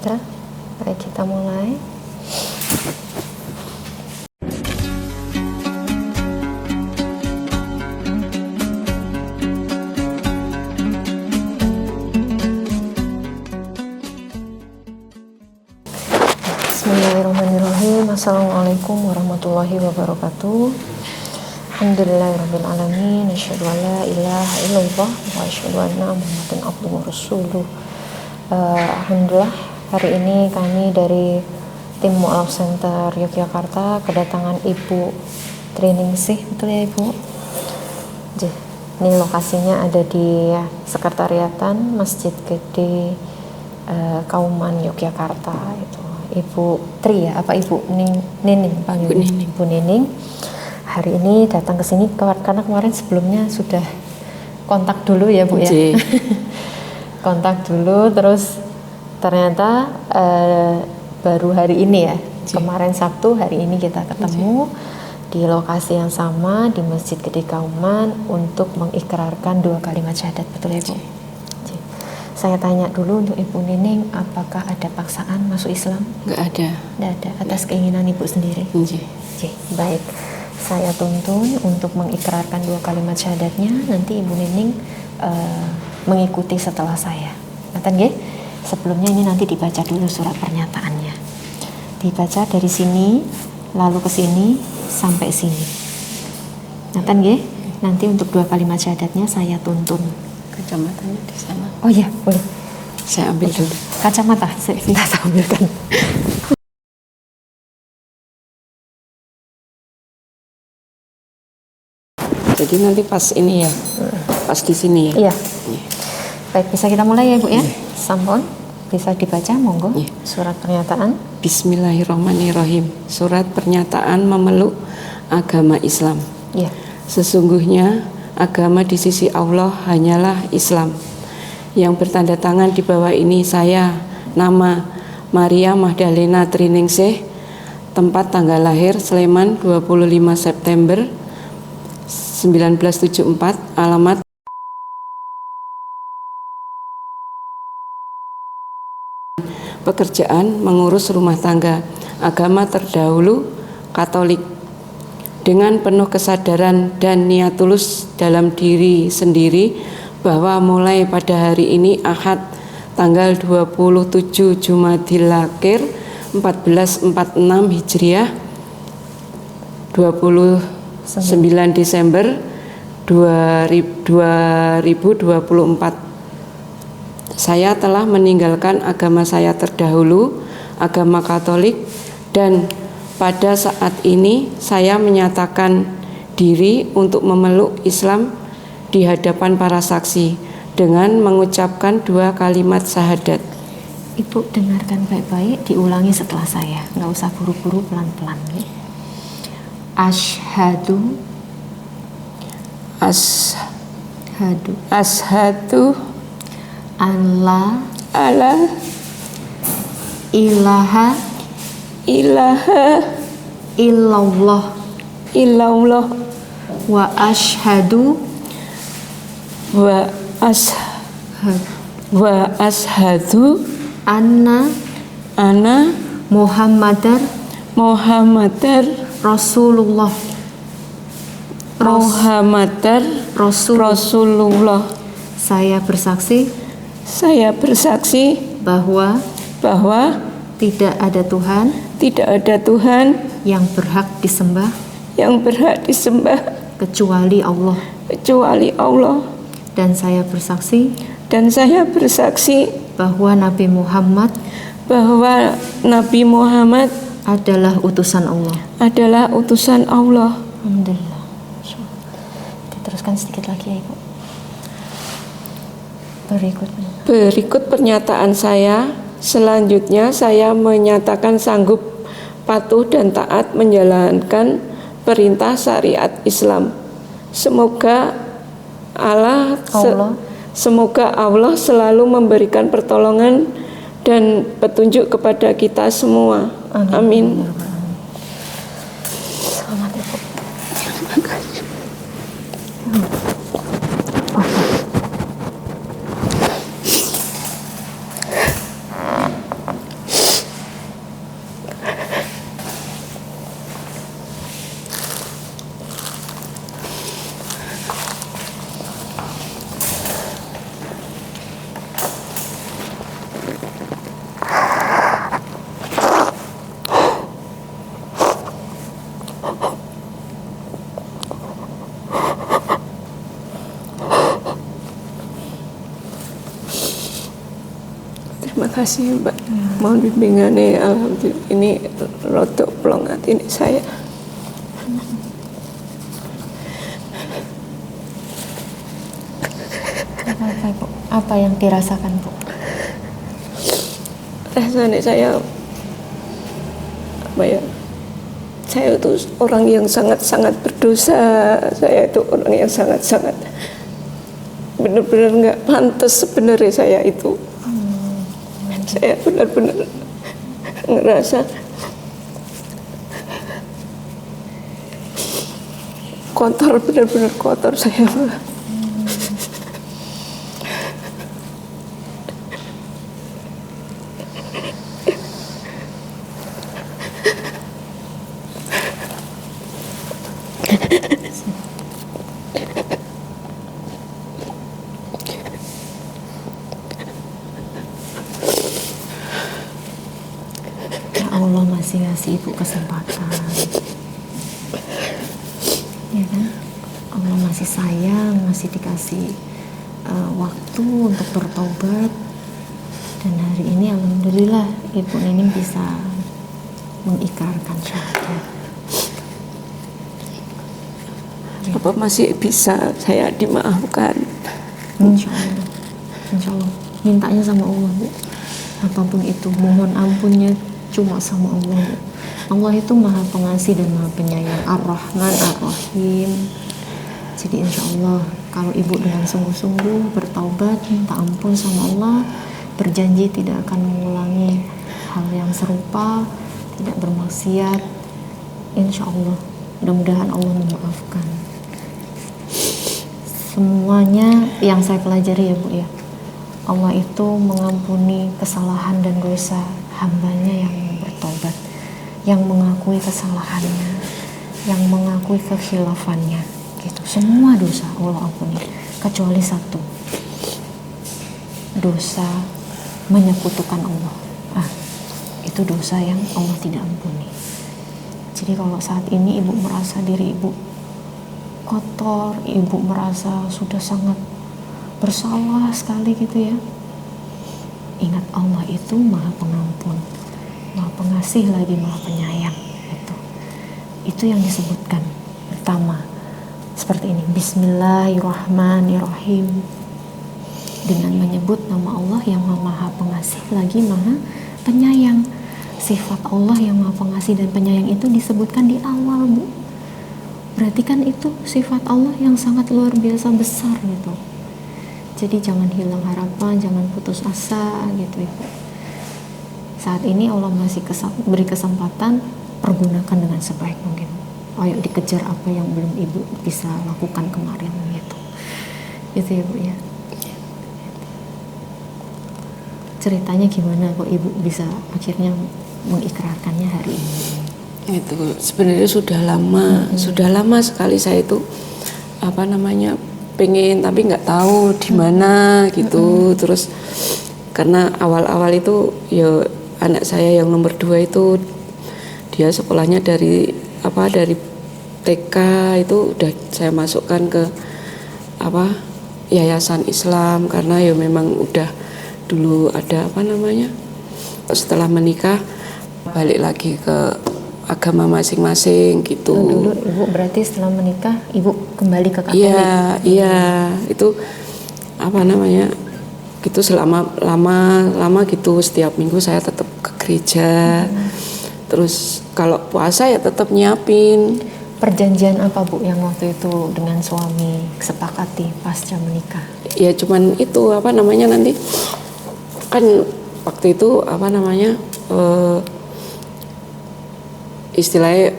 Putra. Baik, kita mulai. Bismillahirrahmanirrahim. Assalamualaikum warahmatullahi wabarakatuh. Alhamdulillahirabbil alamin. Asyhadu an la ilaha illallah wa asyhadu anna Muhammadan abduhu wa rasuluh. Alhamdulillah, hari ini kami dari tim Mu'alaf Center Yogyakarta kedatangan Ibu Triningsih, betul ya Ibu? Ini lokasinya ada di Sekretariatan Masjid Gede Kauman Yogyakarta. Itu Ibu Tri ya, apa Ibu Nining panggilnya? Ibu Nining. Hari ini datang ke sini karena kemarin sebelumnya sudah kontak dulu ya Bu ya. Kontak dulu, terus ternyata baru hari ini ya. Kemarin Sabtu, hari ini kita ketemu di lokasi yang sama di Masjid Gede Kauman untuk mengikrarkan 2 kalimat syahadat, betul ya Bu? Saya tanya dulu untuk Ibu Nining, apakah ada paksaan masuk Islam? Nggak ada. Nggak ada, atas keinginan Ibu sendiri? Baik, saya tuntun untuk mengikrarkan 2 kalimat syahadatnya. Nanti Ibu Nining mengikuti setelah saya. Ngaten nggih? Sebelumnya ini nanti dibaca dulu surat pernyataannya. Dibaca dari sini, lalu ke sini, sampai sini. Ngaten nggih? Nanti untuk 2 kalimat syahadatnya saya tuntun. Kacamatanya di sana. Oh iya, boleh. Saya ambil dulu. Kacamata, saya ambilkan. Jadi nanti pas ini ya, pas di sini ya. Iya. Baik, bisa kita mulai ya Bu ya. Sampun, bisa dibaca monggo. Surat pernyataan. Bismillahirrahmanirrahim. Surat pernyataan memeluk agama Islam. Iya. Sesungguhnya agama di sisi Allah hanyalah Islam. Yang bertanda tangan di bawah ini saya, nama Maria Magdalena Triningsih, tempat tanggal lahir Sleman 25 September 1974, alamat pekerjaan mengurus rumah tangga, agama terdahulu Katolik. Dengan penuh kesadaran dan niat tulus dalam diri sendiri bahwa mulai pada hari ini Ahad tanggal 27 Jumadil Akhir 1446 Hijriah 29 Desember 2024, saya telah meninggalkan agama saya terdahulu, agama Katolik, dan pada saat ini saya menyatakan diri untuk memeluk Islam di hadapan para saksi dengan mengucapkan 2 kalimat syahadat. Ibu dengarkan baik-baik, diulangi setelah saya, nggak usah buru-buru, pelan-pelan. Asyhadu an la ilaha illallah wa ashhadu anna Muhammadar Rasulullah. Saya bersaksi bahwa tidak ada Tuhan yang berhak disembah kecuali Allah. Dan saya bersaksi bahwa Nabi Muhammad adalah utusan Allah. Alhamdulillah. Diteruskan sedikit lagi ya Ibu. Berikut pernyataan saya. Selanjutnya saya menyatakan sanggup patuh dan taat menjalankan perintah syariat Islam. Semoga Allah selalu memberikan pertolongan dan petunjuk kepada kita semua. Amin. Selamat Ibu. Terima kasih Mbak. Mohon bimbingannya. Alhamdulillah ini rotok plong hati ini saya. Apa Bu? Apa yang dirasakan Bu? Rasanya saya apa ya? Saya itu orang yang sangat-sangat berdosa. Saya itu orang yang sangat-sangat benar-benar nggak pantas sebenarnya saya itu. Saya benar-benar ngerasa kotor, benar-benar kotor saya. Ya Allah masih ngasih Ibu kesempatan, ya kan? Allah masih sayang, masih dikasih waktu untuk bertobat. Dan hari ini alhamdulillah Ibu Nining bisa mengikrarkan syahadat. Apa masih bisa saya dimaafkan? Insya Allah, insya Allah. Mintanya sama Allah Bu. Apapun itu, mohon ampunnya cuma sama Allah Bu. Allah itu maha pengasih dan maha penyayang, Ar-Rahman Ar-Rahim. Jadi insya Allah kalau Ibu dengan sungguh-sungguh bertaubat, minta ampun sama Allah, berjanji tidak akan mengulangi hal yang serupa, tidak bermaksiat, insya Allah mudah-mudahan Allah memaafkan. Semuanya yang saya pelajari ya Bu ya, Allah itu mengampuni kesalahan dan dosa hambanya yang bertobat, yang mengakui kesalahannya, yang mengakui kekhilafannya gitu. Semua dosa Allah ampuni kecuali satu, dosa menyekutukan Allah. Itu dosa yang Allah tidak ampuni. Jadi kalau saat ini Ibu merasa diri Ibu kotor, Ibu merasa sudah sangat bersalah sekali gitu ya, ingat Allah itu maha pengampun, maha pengasih lagi maha penyayang. Itu yang disebutkan pertama seperti ini, Bismillahirrahmanirrahim, dengan menyebut nama Allah yang maha pengasih lagi maha penyayang. Sifat Allah yang maha pengasih dan penyayang itu disebutkan di awal Bu. Berarti kan itu sifat Allah yang sangat luar biasa besar gitu. Jadi jangan hilang harapan, jangan putus asa gitu Ibu. Saat ini Allah masih beri kesempatan, pergunakan dengan sebaik mungkin. Ayo dikejar apa yang belum Ibu bisa lakukan kemarin gitu. Gitu ya Bu ya. Ceritanya gimana kok Ibu bisa akhirnya mengikrarkannya hari ini? Itu sebenarnya sudah lama sekali saya itu pengen tapi nggak tahu di mana gitu. Terus karena awal-awal itu ya anak saya yang nomor 2 itu dia sekolahnya dari TK itu udah saya masukkan ke yayasan Islam, karena ya memang udah dulu ada setelah menikah balik lagi ke agama masing-masing gitu. Dulu Ibu berarti setelah menikah Ibu kembali ke Katolik? Iya, itu gitu selama lama gitu, setiap minggu saya tetap ke gereja. Terus kalau puasa ya tetap nyiapin. Perjanjian apa Bu yang waktu itu dengan suami sepakati pasca menikah? Ya cuman itu nanti kan waktu itu istilahnya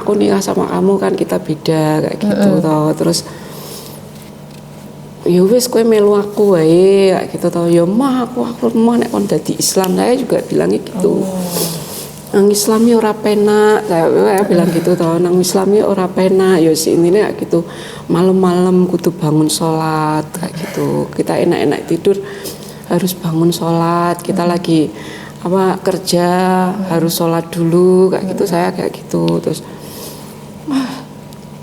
aku nikah sama kamu kan kita beda kayak gitu toh. Terus ya wis kowe melu aku wae kayak gitu toh. Ya aku nek kon dadi Islam. Saya juga bilangnya gitu. Nang Islami ora penak, saya bilang gitu toh. Nang Islami ora penak, ya sini kayak gitu. Malam-malam kudu bangun sholat kayak gitu. Kita enak-enak tidur harus bangun sholat. Kita lagi kerja harus sholat dulu kayak gitu. Saya kayak gitu. Terus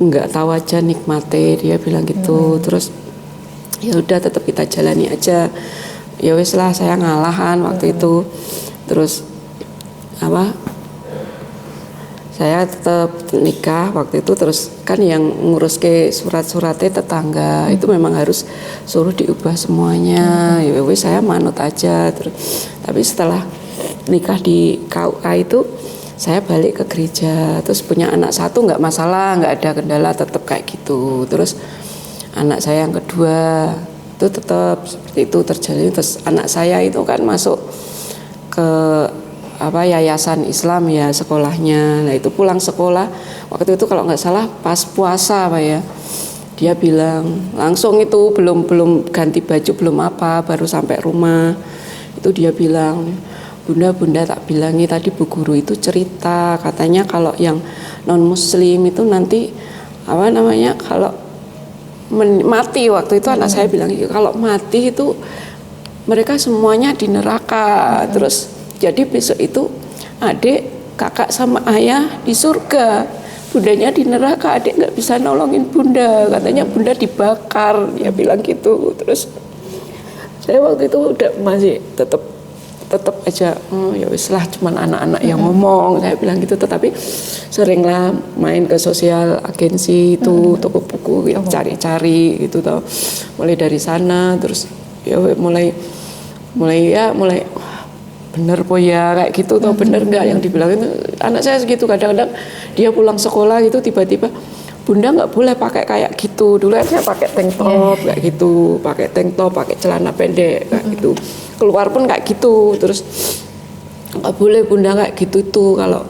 nggak tahu aja nikmati, dia bilang gitu. Terus ya udah tetap kita jalani aja. ya wis lah saya ngalahan waktu itu. Terus apa, saya tetap nikah waktu itu. Terus kan yang ngurus ke surat-suratnya tetangga itu memang harus suruh diubah semuanya. Ya wis saya manut aja. Terus tapi setelah nikah di KUA itu saya balik ke gereja. Terus punya anak satu nggak masalah, nggak ada kendala, tetap kayak gitu. Terus anak saya yang kedua itu tetap seperti itu terjalin. Terus anak saya itu kan masuk ke yayasan Islam ya sekolahnya. Nah itu pulang sekolah waktu itu kalau nggak salah pas puasa Pak ya, dia bilang langsung itu belum ganti baju belum apa, baru sampai rumah itu dia bilang, Bunda tak bilangi tadi Bu Guru itu cerita katanya kalau yang non muslim itu nanti kalau mati waktu itu anak saya bilang kalau mati itu mereka semuanya di neraka. Terus jadi besok itu adik, kakak sama ayah di surga, bundanya di neraka, adik nggak bisa nolongin bunda, katanya bunda dibakar, dia bilang gitu. Terus saya waktu itu udah masih tetap aja ya wis lah cuman anak-anak yang ngomong, saya bilang gitu. Tetapi seringlah main ke sosial agensi itu, toko buku gitu, cari-cari gitu tau. Mulai dari sana terus ya mulai bener po ya kayak gitu tau, bener nggak yang dibilangin anak saya segitu. Kadang-kadang dia pulang sekolah gitu tiba-tiba, Bunda nggak boleh pakai kayak gitu. Dulu saya pakai tank top kayak gitu, pakai tank top, pakai celana pendek kayak gitu. Keluar pun kayak gitu. Terus nggak boleh Bunda kayak gitu tuh, kalau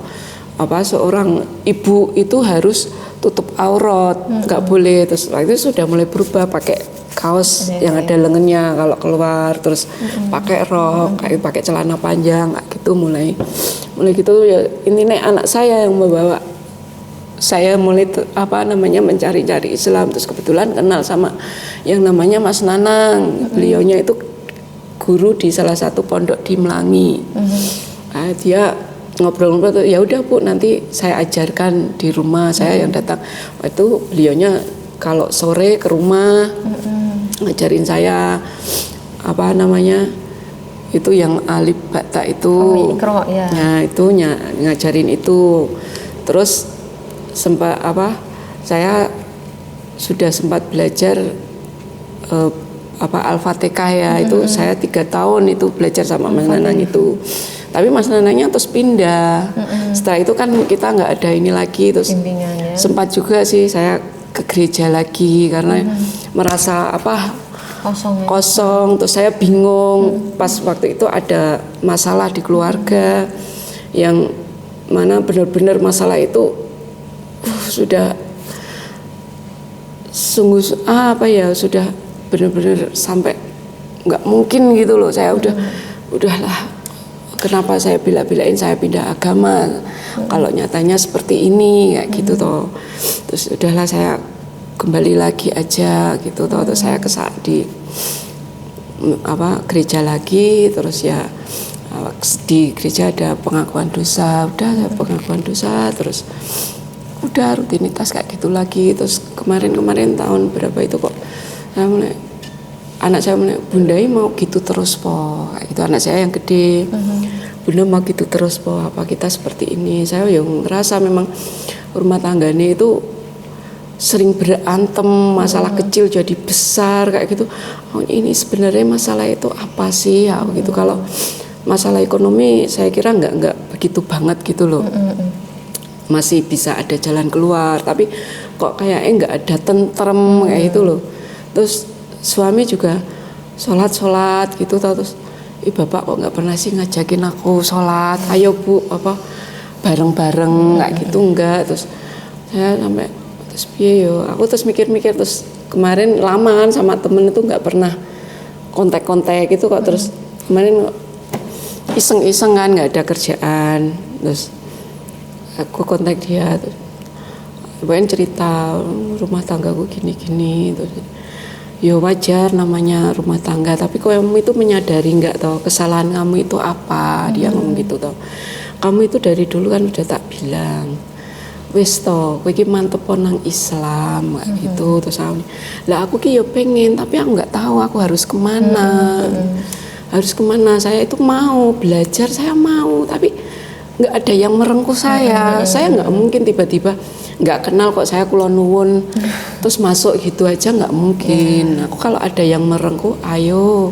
seorang ibu itu harus tutup aurat, nggak boleh. Terus waktu itu sudah mulai berubah, pakai kaos yang ada lengannya kalau keluar, terus pakai rok, kayak pakai celana panjang kayak gitu. Mulai gitu ya, ini nih anak saya yang membawa saya mulai mencari-cari Islam. Terus kebetulan kenal sama yang namanya Mas Nanang. Beliaunya itu guru di salah satu pondok di Melangi. Nah, dia ngobrol-ngobrol, ya udah Bu, nanti saya ajarkan di rumah, saya yang datang. Itu beliaunya kalau sore ke rumah ngajarin saya itu yang alif bata itu. Mikro, ya. Nah itu ngajarin itu. Terus sempat saya sudah sempat belajar Al-Fatihah ya. Itu saya 3 tahun itu belajar sama Mas Nanang itu. Tapi Mas Nanangnya terus pindah. Setelah itu kan kita nggak ada ini lagi. Terus sempat juga sih saya ke gereja lagi karena merasa kosong. Terus saya bingung. Pas waktu itu ada masalah di keluarga yang mana benar-benar masalah itu sudah sungguh sudah benar-benar sampai nggak mungkin gitu loh. Saya udahlah, kenapa saya bila-bilain saya pindah agama kalau nyatanya seperti ini kayak gitu toh. Terus udahlah saya kembali lagi aja gitu toh. Terus saya di gereja lagi. Terus ya di gereja ada pengakuan dosa, terus udah rutinitas kayak gitu lagi. Terus kemarin tahun berapa itu kok anak saya mulai, Bunda mau gitu terus po kayak gitu. Anak saya yang gede, Bunda mau gitu terus po, apa kita seperti ini. Saya yang ngerasa memang rumah tangganya itu sering berantem, masalah kecil jadi besar kayak gitu. Ini sebenarnya masalah itu apa sih ya gitu. Kalau masalah ekonomi saya kira nggak begitu banget gitu loh. Masih bisa ada jalan keluar, tapi kok kayaknya nggak ada tentrem kayak itu loh. Terus suami juga sholat gitu, terus bapak kok nggak pernah sih ngajakin aku sholat, ayo Bu bareng-bareng kayak gitu enggak. Terus saya sampai terus piye yo, aku terus mikir-mikir. Terus kemarin lamaan sama temen itu nggak pernah kontak-kontak gitu kok. Terus kemarin iseng-iseng kan nggak ada kerjaan, terus aku kontak dia, terus cerita rumah tanggaku gini-gini. Terus ya wajar namanya rumah tangga, tapi kamu itu menyadari nggak toh kesalahan kamu itu apa? Dia ngomong gitu toh. Kamu itu dari dulu kan udah tak bilang, wis toh, kowe iki mantep nang Islam kayak gitu. Terus lah aku ki ya pengen, tapi aku nggak tahu aku harus kemana. harus kemana. Saya itu mau belajar, saya mau, tapi nggak ada yang merengkuh saya. Saya nggak mungkin tiba-tiba nggak kenal kok saya kulon nuwun terus masuk gitu aja, nggak mungkin. Aku kalau ada yang merengkuh, ayo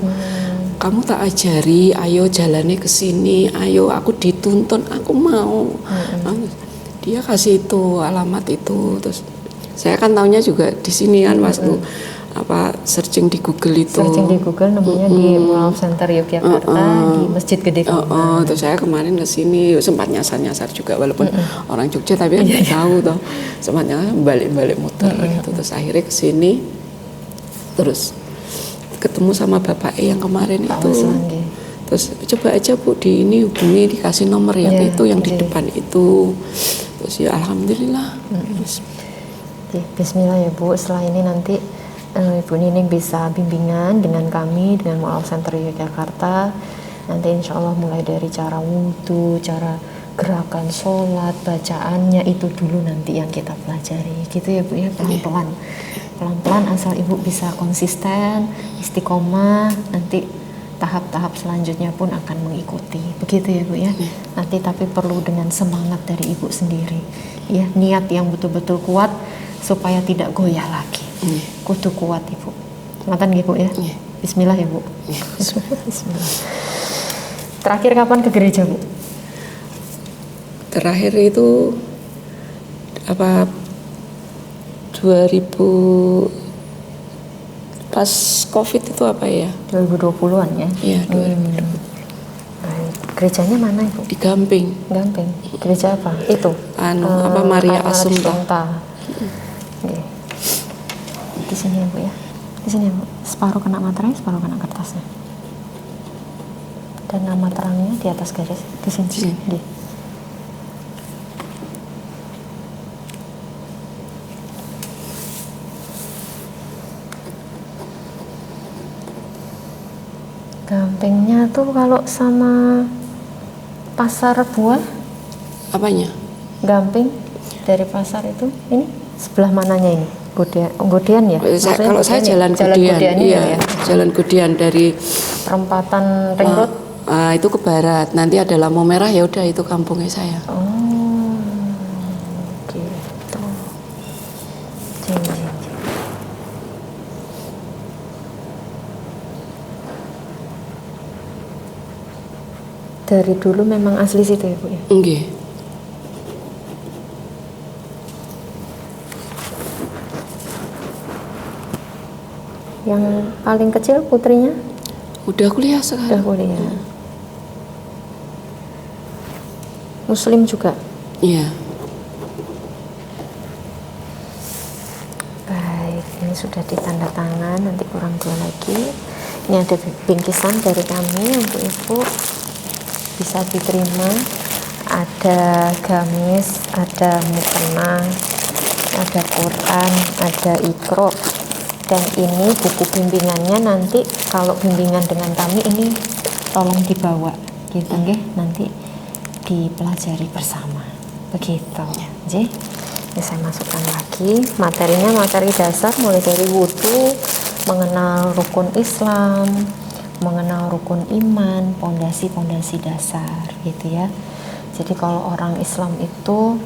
kamu tak ajari, ayo jalani ke sini, ayo aku dituntun, aku mau. Dia kasih itu alamat itu, terus saya kan taunya juga di sini kan waktu searching di Google itu. Searching di Google namanya di Mualaf Center Yogyakarta di Masjid Gede Kauman. Terus saya kemarin ke sini sempat nyasar juga walaupun orang Jogja, tapi kan nggak tahu toh. Sempat balik-balik muter gitu. Terus akhirnya ke sini, terus ketemu sama Bapak yang kemarin Pak itu. Waslanggi. Terus coba aja Bu di ini hubungi, dikasih nomor yang itu yang di depan itu. Terus ya alhamdulillah. Bismillah ya Bu, setelah ini nanti Ibu Nining bisa bimbingan dengan kami, dengan Mualaf Center Yogyakarta. Nanti insya Allah mulai dari cara wudhu, cara gerakan sholat, bacaannya itu dulu nanti yang kita pelajari gitu ya Bu ya, pelan-pelan. Pelan-pelan asal Ibu bisa konsisten, istiqomah, nanti tahap-tahap selanjutnya pun akan mengikuti. Begitu ya Bu ya. Nanti tapi perlu dengan semangat dari Ibu sendiri. Ya, niat yang betul-betul kuat supaya tidak goyah lagi. Kudu kuat Ibu. Ngoten nggih Bu ya. Bismillah ya Bu. Bismillah. Terakhir kapan ke gereja Bu? Terakhir itu 2000 pas Covid itu apa ya? 2020-an ya. Iya, 2020. Baik. Gerejanya mana Ibu? Di Gamping. Gamping. Gereja apa? Itu. Maria Assumpta. Oke. Di sini ya Bu ya. Di sini ya Bu. Separuh kena materai, separuh kena kertasnya. Dan nama terangnya di atas garis. Di sini. Di sini. Gampingnya tuh kalau sama pasar buah. Apanya? Gamping dari pasar itu. Ini sebelah mananya ini? Godean ya? Kalau saya jalan Godean, iya, jalan Godean dari perempatan Ring Road. Itu ke barat. Nanti ada lampu merah, ya udah itu kampungnya saya. Oh, gitu. Dari dulu memang asli situ ya Bu ya? Nggih. Yang paling kecil putrinya? Udah kuliah sekarang. Udah kuliah. Muslim juga? Iya. Baik, ini sudah ditanda tangan, nanti kurang 2 lagi. Ini ada bingkisan dari kami untuk Ibu, bisa diterima. Ada gamis, ada mukena, ada Quran, ada Iqra. Dan ini buku bimbingannya, nanti kalau bimbingan dengan kami ini tolong dibawa gitu nggih, nanti dipelajari bersama begitu nggih. Ini saya masukkan lagi materinya, materi dasar mulai dari wudhu, mengenal rukun Islam, mengenal rukun iman, pondasi-pondasi dasar gitu ya. Jadi kalau orang Islam itu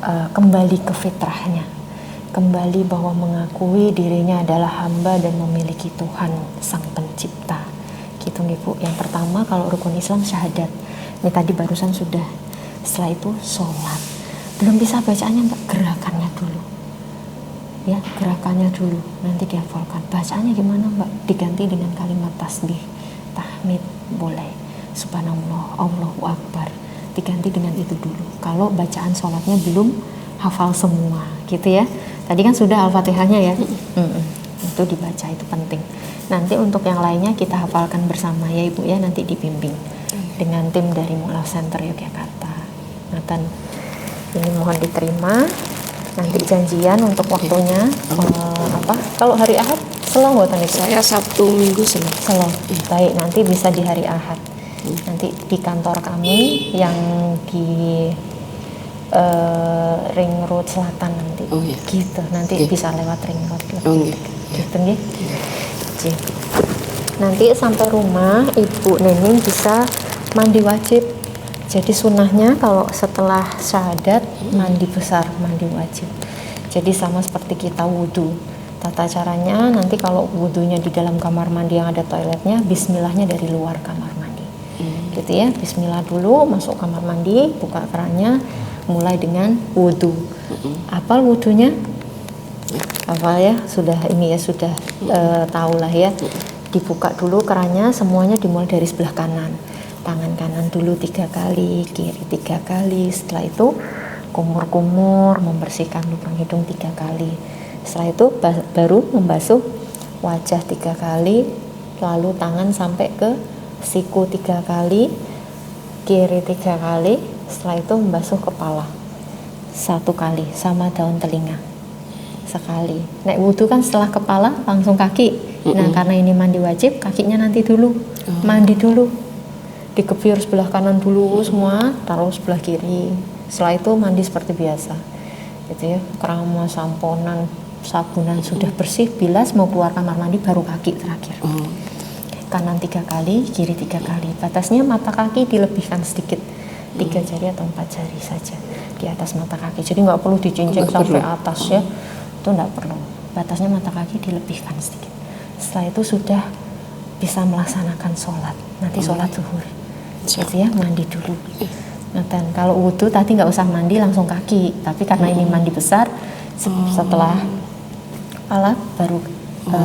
kembali ke fitrahnya, kembali bahwa mengakui dirinya adalah hamba dan memiliki Tuhan Sang Pencipta gitu nggih Bu. Yang pertama kalau rukun Islam syahadat, ini tadi barusan sudah. Setelah itu sholat, belum bisa bacaannya Mbak, gerakannya dulu ya, gerakannya dulu nanti dihafalkan. Bacaannya gimana Mbak? Diganti dengan kalimat tasbih, tahmid boleh, subhanallah, Allahu Akbar, diganti dengan itu dulu kalau bacaan sholatnya belum hafal semua gitu ya. Tadi kan sudah Al-Fatihahnya ya. Itu dibaca, itu penting. Nanti untuk yang lainnya kita hafalkan bersama ya Ibu ya, nanti dibimbing dengan tim dari Mualaf Center Yogyakarta. Nathan, ini mohon diterima. Nanti janjian untuk waktunya kalau hari Ahad selo mboten Ibu? Saya Sabtu Minggu selo. Baik, nanti bisa di hari Ahad. Nanti di kantor kami yang di Ring Road Selatan nanti. Gitu. Nanti bisa lewat Ring Road. Gitu nggih. Nanti sampai rumah ibu Neneng bisa mandi wajib. Jadi sunnahnya kalau setelah syahadat mandi besar, mandi wajib. Jadi sama seperti kita wudhu. Tata caranya nanti kalau wudhunya di dalam kamar mandi yang ada toiletnya, bismillahnya dari luar kamar mandi. Gitu ya, bismillah dulu masuk kamar mandi, buka kerannya, mulai dengan wudhu. Apal wudhunya? Apal ya, sudah ini ya, sudah tahu lah ya. Dibuka dulu kerannya, semuanya dimulai dari sebelah kanan. Tangan kanan dulu 3 kali, kiri 3 kali. Setelah itu kumur-kumur, membersihkan lubang hidung 3 kali. Setelah itu baru membasuh wajah 3 kali, lalu tangan sampai ke siku 3 kali, kiri 3 kali. Setelah itu membasuh kepala 1 kali, sama daun telinga sekali. Nek wudhu kan setelah kepala langsung kaki. Nah karena ini mandi wajib, kakinya nanti dulu, mandi dulu, dikebyur sebelah kanan dulu semua, taruh sebelah kiri. Setelah itu mandi seperti biasa, gitu ya. Krama, samponan, sabunan sudah bersih, bilas, mau keluar kamar mandi baru kaki terakhir. Kanan 3 kali, kiri 3 kali. Batasnya mata kaki dilebihkan sedikit, 3 jari atau 4 jari saja di atas mata kaki. Jadi nggak perlu dicincang sampai atas ya, itu nggak perlu. Batasnya mata kaki dilebihkan sedikit. Setelah itu sudah bisa melaksanakan sholat. Nanti sholat zuhur, gitu ya, mandi dulu. Nah, dan kalau wudhu tadi nggak usah mandi langsung kaki, tapi karena ini mandi besar, setelah kepala baru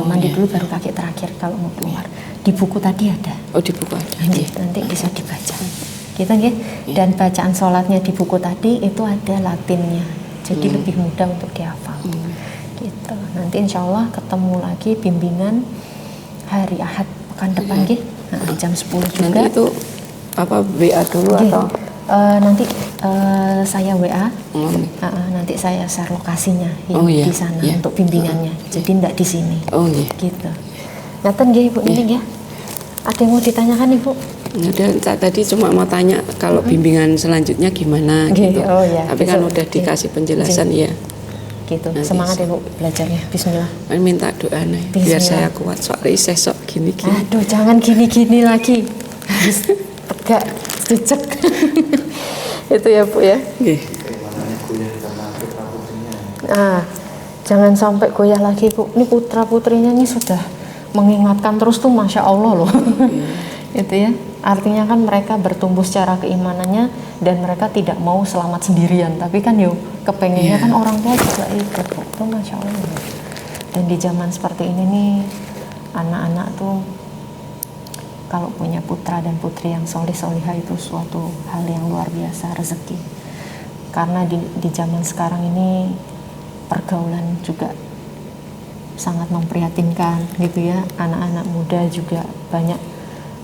mandi dulu baru kaki terakhir kalau mau keluar. Di buku tadi ada. Oh, di buku ada. Nanti bisa dibaca. Gitu ya. Dan bacaan sholatnya di buku tadi itu ada Latinnya, jadi lebih mudah untuk dihafal. Gitu. Nanti insya Allah ketemu lagi bimbingan hari Ahad pekan depan jam 10 juga. Nanti itu apa WA dulu atau? Nanti saya WA, nanti saya share lokasinya di sana untuk bimbingannya. Jadi tidak di sini. Gitu. Ngaten nggih Ibu Nining ya. Ada yang mau ditanyakan Ibu? Udah, tadi cuma mau tanya kalau bimbingan selanjutnya gimana gitu. Tapi kan udah dikasih penjelasan ya. Gitu. Semangat Ibu belajarnya. Bismillah. Minta doa nih biar saya kuat soalnya sesok gini-gini. Aduh, jangan gini-gini lagi. Harus tegak, cecek. Itu ya Bu ya. Jangan sampai goyah lagi Bu. Ini putra putrinya ini sudah mengingatkan terus tuh, masya Allah loh. Itu ya. Artinya kan mereka bertumbuh secara keimanannya dan mereka tidak mau selamat sendirian, tapi kan yuk kepengennya kan orang tua juga ikut. Itu masya Allah. Dan di zaman seperti ini nih, anak-anak tuh kalau punya putra dan putri yang solih-solihah itu suatu hal yang luar biasa, rezeki. Karena di zaman sekarang ini pergaulan juga sangat memprihatinkan gitu ya. Anak-anak muda juga banyak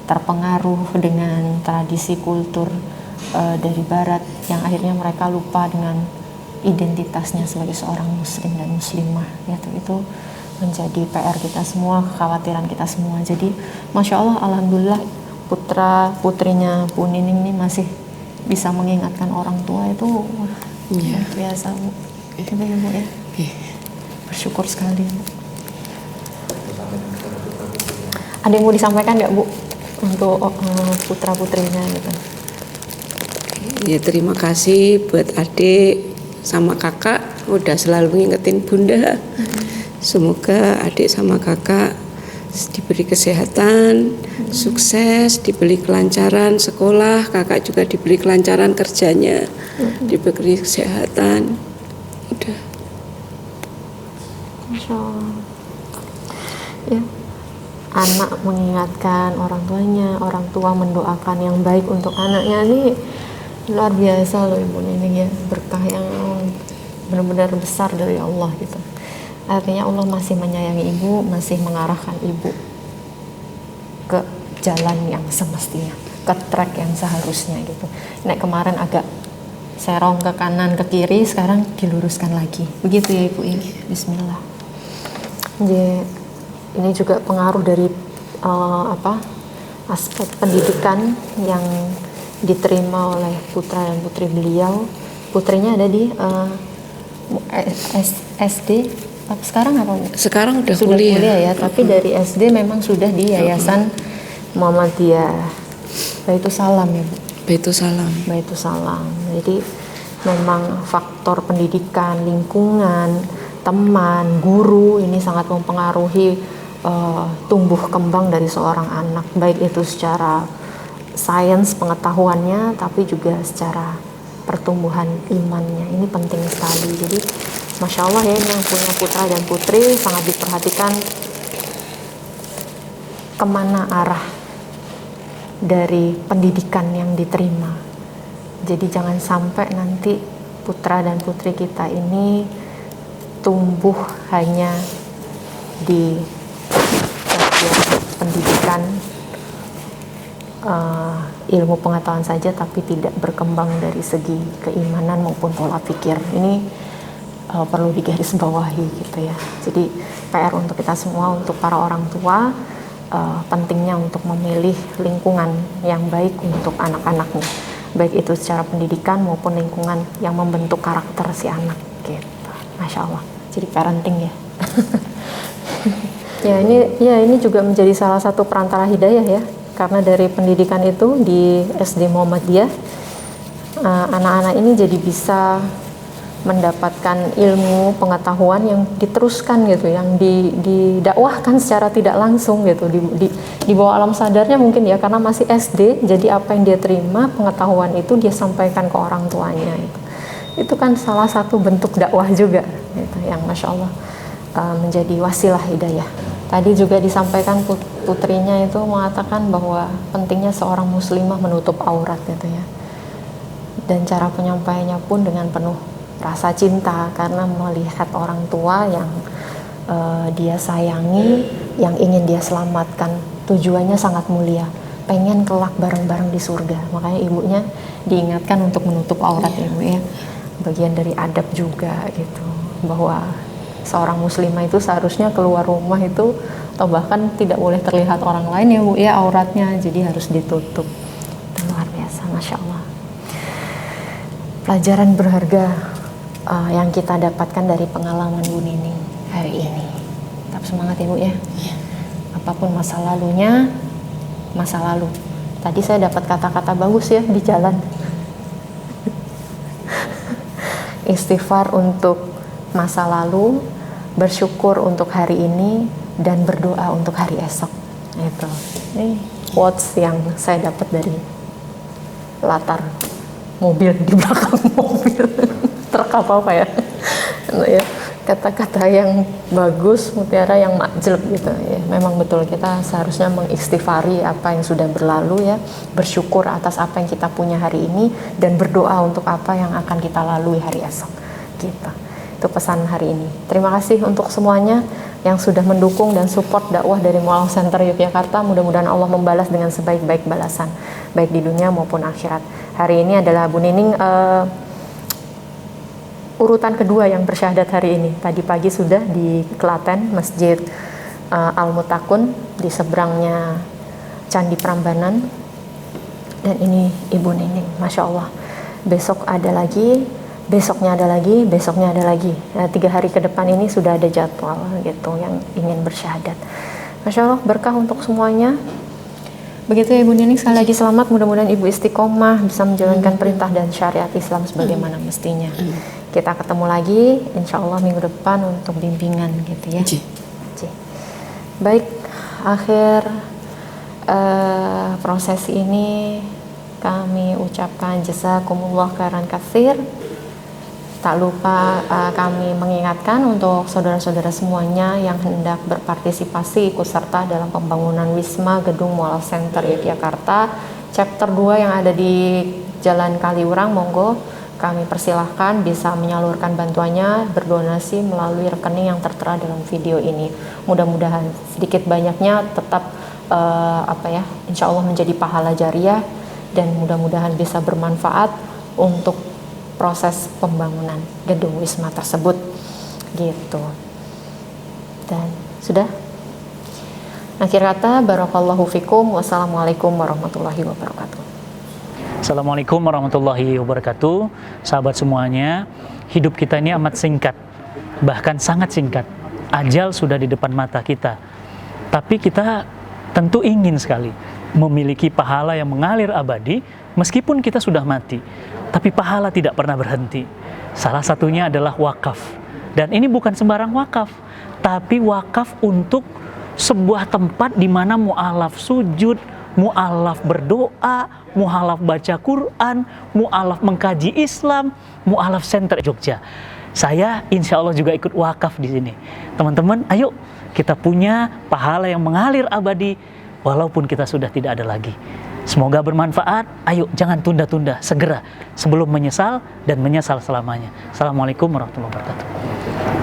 terpengaruh dengan tradisi kultur dari barat yang akhirnya mereka lupa dengan identitasnya sebagai seorang muslim dan muslimah gitu. Itu menjadi PR kita semua, kekhawatiran kita semua. Jadi masya Allah, alhamdulillah putra putrinya Bu Nining ini masih bisa mengingatkan orang tua itu luar biasa Bu. Itu ya Bu ya. Bersyukur sekali Bu. Ada yang mau disampaikan nggak Bu untuk putra putrinya gitu? Ya terima kasih buat adik sama kakak udah selalu ngingetin bunda. Semoga adik sama kakak diberi kesehatan, sukses, diberi kelancaran sekolah, kakak juga diberi kelancaran kerjanya, diberi kesehatan. Udah. Masya Allah. Ya. Anak mengingatkan orang tuanya, orang tua mendoakan yang baik untuk anaknya, ini luar biasa loh Ibu Nining ya, berkah yang benar-benar besar dari Allah gitu. Artinya Allah masih menyayangi Ibu, masih mengarahkan Ibu ke jalan yang semestinya, ke track yang seharusnya gitu. Nek kemarin agak serong ke kanan ke kiri, sekarang diluruskan lagi. Begitu ya Ibu ya. Bismillah. Ini juga pengaruh dari aspek pendidikan yang diterima oleh putra dan putri beliau. Putrinya ada di SD Tapi sekarang apa? Sekarang udah Sudah kuliah. ya, tapi dari SD memang sudah di Yayasan Muhammadiyah Baitus Salam ya Bu? Baitus Salam. Baitus Salam. Jadi memang faktor pendidikan, lingkungan, teman, guru ini sangat mempengaruhi tumbuh kembang dari seorang anak, baik itu secara sains pengetahuannya, tapi juga secara pertumbuhan imannya. Ini penting sekali. Jadi Masya Allah ya, yang punya putra dan putri sangat diperhatikan kemana arah dari pendidikan yang diterima. Jadi jangan sampai nanti putra dan putri kita ini tumbuh hanya di bagian pendidikan, ilmu pengetahuan saja, tapi tidak berkembang dari segi keimanan maupun pola pikir. Ini perlu digarisbawahi gitu ya. Jadi PR untuk kita semua, untuk para orang tua, pentingnya untuk memilih lingkungan yang baik untuk anak-anaknya, baik itu secara pendidikan maupun lingkungan yang membentuk karakter si anak gitu. Masya Allah. Jadi parenting ya. ini juga menjadi salah satu perantara hidayah ya, karena dari pendidikan itu di SD Muhammadiyah, anak-anak ini jadi bisa mendapatkan ilmu pengetahuan yang diteruskan gitu, yang didakwahkan secara tidak langsung gitu, di bawah alam sadarnya mungkin ya, karena masih SD. Jadi apa yang dia terima, pengetahuan itu dia sampaikan ke orang tuanya gitu. Itu kan salah satu bentuk dakwah juga gitu, yang Masya Allah menjadi wasilah hidayah. Tadi juga disampaikan putrinya itu mengatakan bahwa pentingnya seorang muslimah menutup aurat gitu ya, dan cara penyampaiannya pun dengan penuh rasa cinta, karena melihat orang tua yang dia sayangi, yang ingin dia selamatkan, tujuannya sangat mulia, pengen kelak bareng-bareng di surga. Makanya ibunya diingatkan untuk menutup aurat ya Bu ya, bagian dari adab juga gitu, bahwa seorang muslimah itu seharusnya keluar rumah itu, atau bahkan tidak boleh terlihat orang lain ya Bu ya auratnya, jadi harus ditutup. Luar biasa, Masya Allah. Pelajaran berharga yang kita dapatkan dari pengalaman Bu Nining hari ini. Tetap semangat Ibu ya. Apapun masa lalunya, masa lalu. Tadi saya dapat kata-kata bagus ya di jalan. Istighfar untuk masa lalu, bersyukur untuk hari ini, dan berdoa untuk hari esok. Itu. Ini quotes yang saya dapat dari latar mobil, di belakang mobil. Truk apa ya, kata-kata yang bagus, mutiara yang makjleb gitu ya. Memang betul, kita seharusnya mengistighfari apa yang sudah berlalu ya, bersyukur atas apa yang kita punya hari ini, dan berdoa untuk apa yang akan kita lalui hari esok gitu. Itu pesan hari ini. Terima kasih untuk semuanya yang sudah mendukung dan support dakwah dari Mualaf Center Yogyakarta. Mudah-mudahan Allah membalas dengan sebaik-baik balasan, baik di dunia maupun akhirat. Hari ini adalah Bu Nining urutan kedua yang bersyahadat hari ini. Tadi pagi sudah di Klaten, Masjid Al-Mutakun, di seberangnya Candi Prambanan. Dan ini Ibu Nining, Masya Allah. Besok ada lagi, besoknya ada lagi, besoknya ada lagi. Nah, 3 hari ke depan ini sudah ada jadwal gitu yang ingin bersyahadat. Masya Allah, berkah untuk semuanya. Begitu ya Ibu Nining, sekali lagi selamat. Mudah-mudahan Ibu istiqomah bisa menjalankan perintah dan syariat Islam sebagaimana mestinya. Kita ketemu lagi insya Allah minggu depan untuk bimbingan gitu ya. Baik, akhir proses ini kami ucapkan jazakumullah khairan katsir. Tak lupa kami mengingatkan untuk saudara-saudara semuanya yang hendak berpartisipasi ikut serta dalam pembangunan Wisma Gedung Mualaf Center Yogyakarta chapter 2 yang ada di Jalan Kaliurang, monggo kami persilahkan bisa menyalurkan bantuannya, berdonasi melalui rekening yang tertera dalam video ini. Mudah-mudahan sedikit banyaknya tetap insya Allah menjadi pahala jariah, dan mudah-mudahan bisa bermanfaat untuk proses pembangunan gedung Wisma tersebut gitu. Dan sudah, akhir kata, barakallahu fikum, wassalamualaikum warahmatullahi wabarakatuh. Assalamualaikum warahmatullahi wabarakatuh. Sahabat semuanya, hidup kita ini amat singkat. bahkan sangat singkat. Ajal sudah di depan mata kita. Tapi kita tentu ingin sekali memiliki pahala yang mengalir abadi meskipun kita sudah mati. Tapi pahala tidak pernah berhenti. Salah satunya adalah wakaf. Dan ini bukan sembarang wakaf, tapi wakaf untuk sebuah tempat di mana mu'alaf sujud, mu'alaf berdoa, mu'alaf baca Quran, mu'alaf mengkaji Islam, mu'alaf center Jogja. Saya insya Allah juga ikut wakaf di sini. Teman-teman, ayo kita punya pahala yang mengalir abadi walaupun kita sudah tidak ada lagi. Semoga bermanfaat. Ayo jangan tunda-tunda, segera sebelum menyesal dan menyesal selamanya. Assalamualaikum warahmatullahi wabarakatuh.